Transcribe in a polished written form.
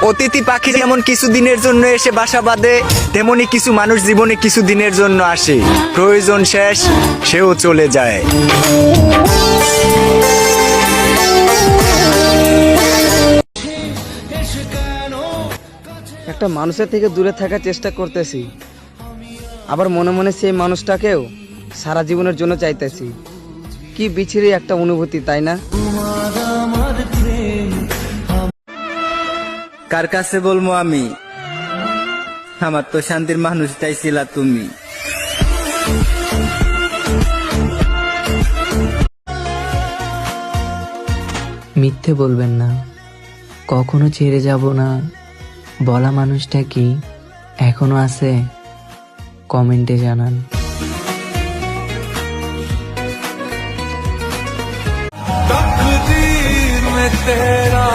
অতিথি পাখি যেমন কিছু দিনের জন্য এসে বাসা বাঁধে, তেমনি কিছু মানুষ জীবনে কিছু দিনের জন্য আসে, প্রয়োজন শেষ সেও চলে যায়। একটা মানুষের থেকে দূরে থাকার চেষ্টা করতেছি, আবার মনে মনে সেই মানুষটাকেও সারা জীবনের জন্য চাইতেছি। কি বিচ্ছিরি একটা অনুভূতি, তাই না? কার কাছে বলবো আমি, আমার তো শান্তির মানুষটাই ছিলা তুমি। মিথ্যে বলবেন না, কখনো ছেড়ে যাব না বলা মানুষটা কি এখনো আছে? কমেন্টে জানান। तकदीर में तेरा